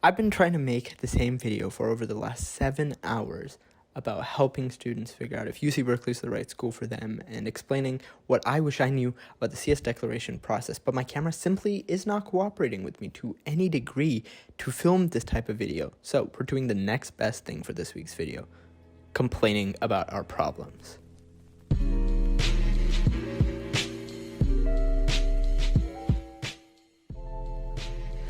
I've been trying to make the same video for over the last 7 hours about helping students figure out if UC Berkeley is the right school for them and explaining what I wish I knew about the CS declaration process, but my camera simply is not cooperating with me to any degree to film this type of video. So we're doing the next best thing for this week's video, complaining about our problems.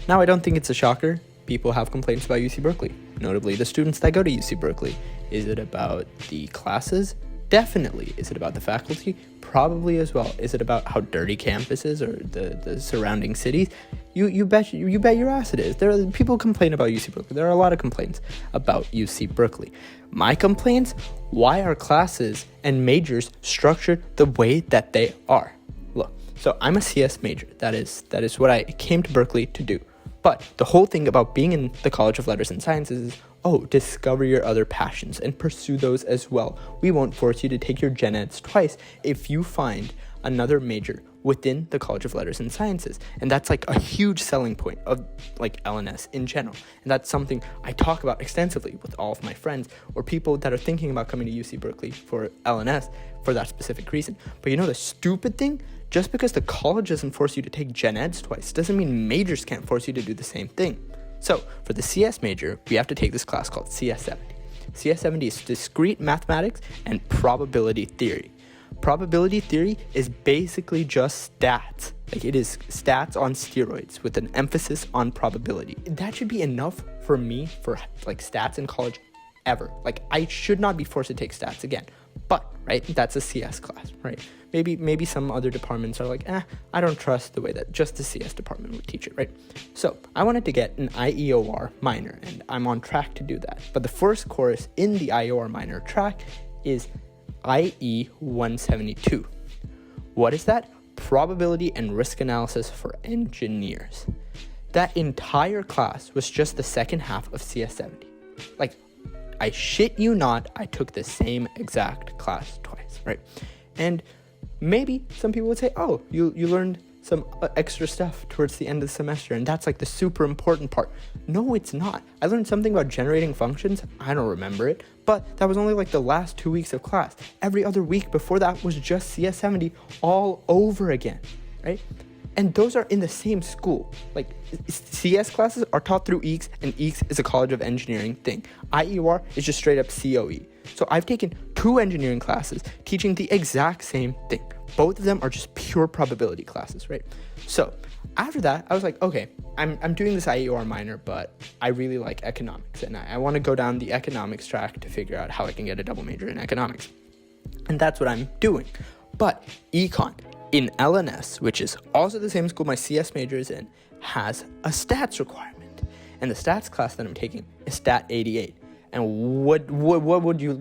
Now, I don't think it's a shocker. People have complaints about UC Berkeley, notably the students that go to UC Berkeley. Is it about the classes? Definitely. Is it about the faculty? Probably as well. Is it about how dirty campus is or the surrounding cities? You bet your ass it is. People complain about UC Berkeley. There are a lot of complaints about UC Berkeley. My complaints? Why are classes and majors structured the way that they are? Look, so I'm a CS major. That is what I came to Berkeley to do. But the whole thing about being in the College of Letters and Sciences is, discover your other passions and pursue those as well. We won't force you to take your gen eds twice if you find another major within the College of Letters and Sciences. And that's like a huge selling point of like LNS in general. And that's something I talk about extensively with all of my friends or people that are thinking about coming to UC Berkeley for LNS for that specific reason. But you know the stupid thing? Just because the college doesn't force you to take gen eds twice doesn't mean majors can't force you to do the same thing. So for the CS major, we have to take this class called CS70. CS70 is discrete mathematics and probability theory. Probability theory is basically just stats. Like it is stats on steroids with an emphasis on probability. That should be enough for me for like stats in college ever. Like I should not be forced to take stats again. But, right, that's a CS class, right? Maybe some other departments are like, I don't trust the way that just the CS department would teach it, right? So I wanted to get an IEOR minor, and I'm on track to do that. But the first course in the IEOR minor track is IE 172. What is that? Probability and risk analysis for engineers. That entire class was just the second half of CS70. Like, I shit you not, I took the same exact class twice, right? And maybe some people would say, you learned some extra stuff towards the end of the semester, and that's like the super important part. No, it's not. I learned something about generating functions. I don't remember it, but that was only like the last 2 weeks of class. Every other week before that was just CS70 all over again, right? And those are in the same school. Like CS classes are taught through EECS, and EECS is a College of Engineering thing. IEOR is just straight up COE. So I've taken 2 engineering classes teaching the exact same thing. Both of them are just pure probability classes, right? So after that, I was like, okay, I'm doing this IEOR minor, but I really like economics, and I want to go down the economics track to figure out how I can get a double major in economics. And that's what I'm doing. But econ in LNS, which is also the same school my CS major is in, has a stats requirement. And the stats class that I'm taking is Stat 88. And what would you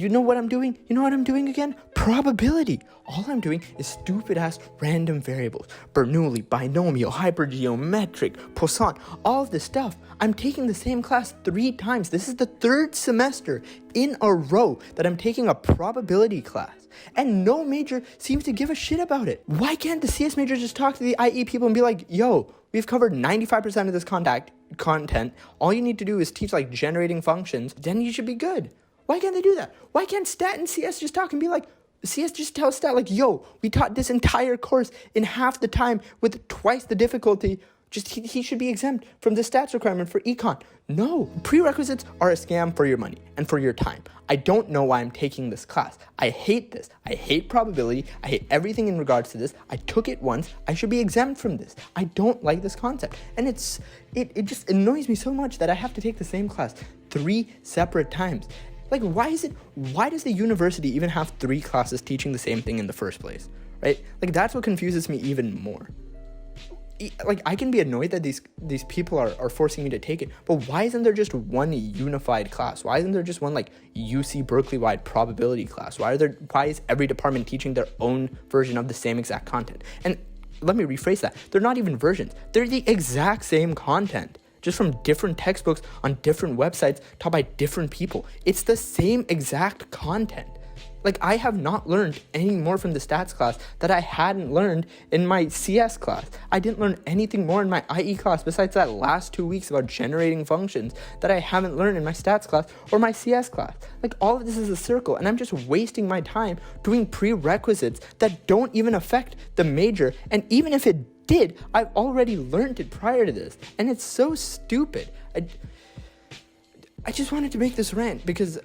know what I'm doing? You know what I'm doing again? Probability. All I'm doing is stupid ass random variables. Bernoulli, binomial, hypergeometric, Poisson, all of this stuff. I'm taking the same class 3 times. This is the 3rd semester in a row that I'm taking a probability class. And no major seems to give a shit about it. Why can't the CS major just talk to the IE people and be like, yo, we've covered 95% of this content. All you need to do is teach like generating functions. Then you should be good. Why can't they do that? Why can't Stat and CS just talk and be like, CS just tell Stat like, yo, we taught this entire course in half the time with twice the difficulty. Just he should be exempt from the stats requirement for econ. No, prerequisites are a scam for your money and for your time. I don't know why I'm taking this class. I hate this. I hate probability. I hate everything in regards to this. I took it once. I should be exempt from this. I don't like this concept. And it just annoys me so much that I have to take the same class 3 separate times. Like, why does the university even have 3 classes teaching the same thing in the first place, right? Like, that's what confuses me even more. Like, I can be annoyed that these people are forcing me to take it, but why isn't there just one unified class? Why isn't there just one like UC Berkeley-wide probability class? Why is every department teaching their own version of the same exact content? And let me rephrase that. They're not even versions. They're the exact same content, just from different textbooks on different websites taught by different people. It's the same exact content. Like, I have not learned any more from the stats class that I hadn't learned in my CS class. I didn't learn anything more in my IE class besides that last 2 weeks about generating functions that I haven't learned in my stats class or my CS class. Like, all of this is a circle, and I'm just wasting my time doing prerequisites that don't even affect the major. And even if it did, I've already learned it prior to this, and it's so stupid. I just wanted to make this rant because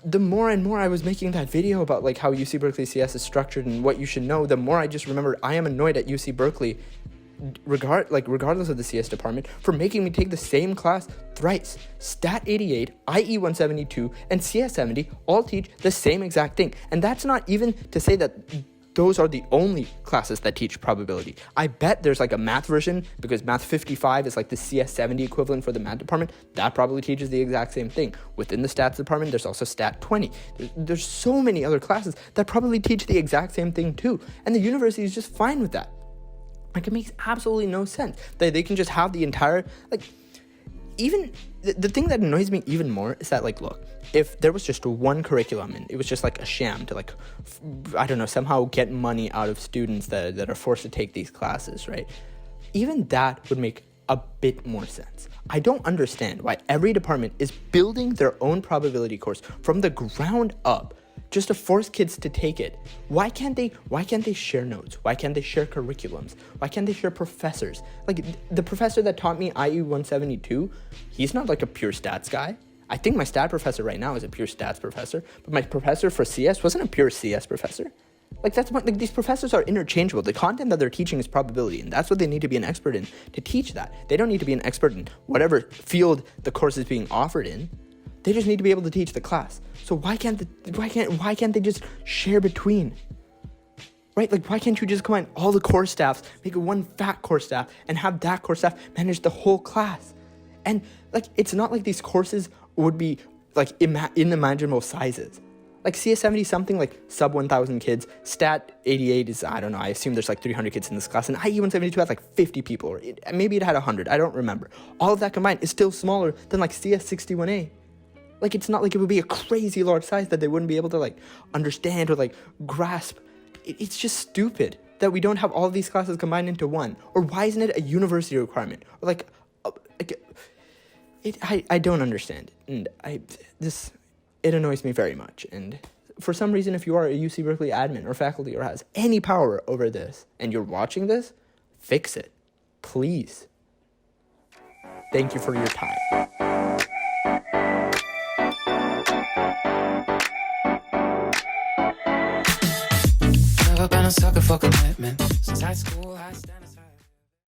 the more and more I was making that video about like how UC Berkeley CS is structured and what you should know, the more I just remembered I am annoyed at UC Berkeley, regardless of the CS department, for making me take the same class thrice. Stat 88, IE 172, and CS 70 all teach the same exact thing. And that's not even to say that those are the only classes that teach probability. I bet there's like a math version, because math 55 is like the CS 70 equivalent for the math department. That probably teaches the exact same thing. Within the stats department, there's also stat 20. There's so many other classes that probably teach the exact same thing too. And the university is just fine with that. Like, it makes absolutely no sense that they can just have the entire, like, even the thing that annoys me even more is that, like, look, if there was just one curriculum and it was just like a sham to, like, I don't know, somehow get money out of students that are forced to take these classes, right? Even that would make a bit more sense. I don't understand why every department is building their own probability course from the ground up just to force kids to take it. Why can't they share notes? Why can't they share curriculums? Why can't they share professors? Like, the professor that taught me IE 172, he's not like a pure stats guy. I think my stat professor right now is a pure stats professor, but my professor for CS wasn't a pure CS professor. Like, that's what, like, these professors are interchangeable. The content that they're teaching is probability, and that's what they need to be an expert in to teach that. They don't need to be an expert in whatever field the course is being offered in. They just need to be able to teach the class. So why can't they just share between? Right? Like, why can't you just combine all the core staffs, make it one fat core staff, and have that core staff manage the whole class? And, like, it's not like these courses would be, like, inimaginable sizes. Like, CS 70 something like sub 1,000 kids. Stat 88 is, I don't know, I assume there's like 300 kids in this class. And IE 172 had like 50 people, or maybe it had 100. I don't remember. All of that combined is still smaller than like CS 61A. Like, it's not like it would be a crazy large size that they wouldn't be able to, like, understand or, like, grasp. It's just stupid that we don't have all of these classes combined into one. Or why isn't it a university requirement? Or, like I don't understand it. And it annoys me very much. And for some reason, if you are a UC Berkeley admin or faculty or has any power over this and you're watching this, fix it. Please. Thank you for your time. Never been a sucker for commitment. Since high school, I stand